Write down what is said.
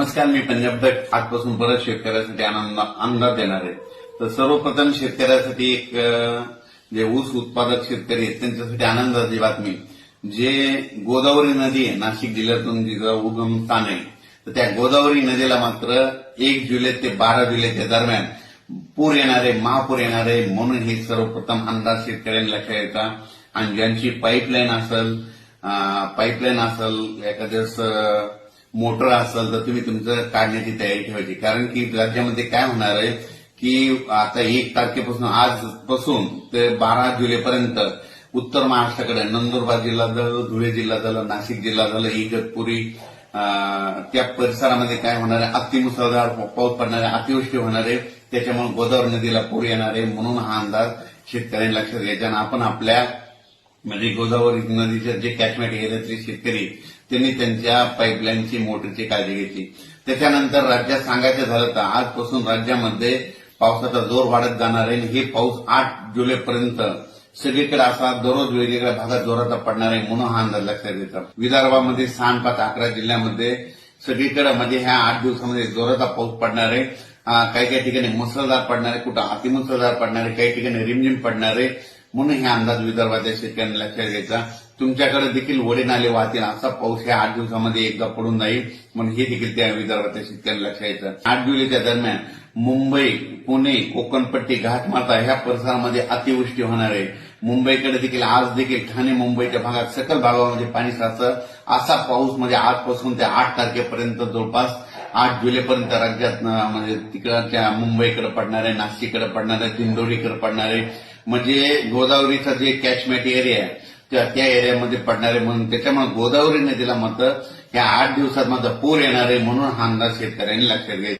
नमस्कार, मी पंजाब तक आजपासून परत शेतकऱ्यासाठी अंदाज देणार आहे. तर सर्वप्रथम शेतकऱ्यासाठी एक जे ऊस उत्पादक शेतकरी आहेत त्यांच्यासाठी आनंदाची बातमी. जे गोदावरी नदी आहे नाशिक जिल्ह्यातून जिचं उगम स्थान आहे, तर त्या गोदावरी नदीला मात्र 1 जुलै ते 12 जुलैच्या दरम्यान पूर येणारे, महापूर येणारे म्हणून हे सर्वप्रथम अंदाज शेतकऱ्यांनी लक्षात घ्यायचा. आणि ज्यांची पाईपलाईन असेल एखाद्या मोटर असेल तर तुम्ही तुमचं काढण्याची तयारी ठेवायची. कारण की राज्यामध्ये काय होणार आहे की आता 1 तारखेपासून आजपासून ते 12 जुलैपर्यंत उत्तर महाराष्ट्राकडे नंदुरबार जिल्हा झालं, धुळे जिल्हा झालं, नाशिक जिल्हा झालं, इगतपुरी त्या परिसरामध्ये काय होणार आहे, अतिमुसळधार पाऊस पडणार आहे, अतिवृष्टी होणार आहे. त्याच्यामुळे गोदावरी नदीला पूर येणार आहे म्हणून हा अंदाज शेतकऱ्यांनी लक्षात घ्यायचा. आणि आपण आपल्या म्हणजे गोदावरी नदीच्या जे कॅचमेंट एरियातले शेतकरी त्यांनी त्यांच्या पाईपलाईनची मोटरची काळजी घेतली. त्याच्यानंतर राज्यात सांगायचं झालं तर आजपासून राज्यामध्ये पावसाचा जोर वाढत जाणार आहे. हे पाऊस 8 जुलैपर्यंत सगळीकडे असा दररोज वेगवेगळ्या भागात जोराचा पडणार आहे म्हणून हा अंदाज लक्षात घ्यायचा. विदर्भामध्ये 6, 5, 11 जिल्ह्यामध्ये सगळीकडे म्हणजे ह्या 8 दिवसामध्ये जोराचा पाऊस पडणार आहे. काही काही ठिकाणी मुसळधार पडणार आहे, कुठं अतिमुसळधार पडणार आहे, काही ठिकाणी रिमझिम पडणार आहे म्हणून हे अंदाज विदर्भाच्या शेतकऱ्यांनी लक्षात घ्यायचा. तुमच्याकडे देखील ओढे नाले वाहतील असा पाऊस ह्या 8 दिवसामध्ये एकदा पडून जाईल म्हणून हे देखील त्या विदर्भाच्या शेतकऱ्यांनी लक्षात घ्यायचं. 8 जुलैच्या दरम्यान मुंबई, पुणे, कोकणपट्टी, घाटमाता ह्या परिसरामध्ये अतिवृष्टी होणार आहे. मुंबईकडे देखील आज देखील ठाणे मुंबईच्या भागात सकल भागामध्ये पाणी साचलं. असा पाऊस म्हणजे आजपासून ते 8 तारखेपर्यंत जवळपास 8 जुलैपर्यंत राज्यात म्हणजे तिकडच्या मुंबईकडे पडणार आहे, नाशिककडे पडणार आहे, दिंडोरीकडे पडणार आहे. म्हणजे गोदावरीचा जे कॅचमेंट एरिया आहे त्या एरियामध्ये पडणार आहे म्हणून त्याच्यामुळे गोदावरी नदीला मात्र या 8 दिवसात मात्र पूर येणार आहे म्हणून हा अंदाज शेतकऱ्यांनी लक्षात घ्यायचा.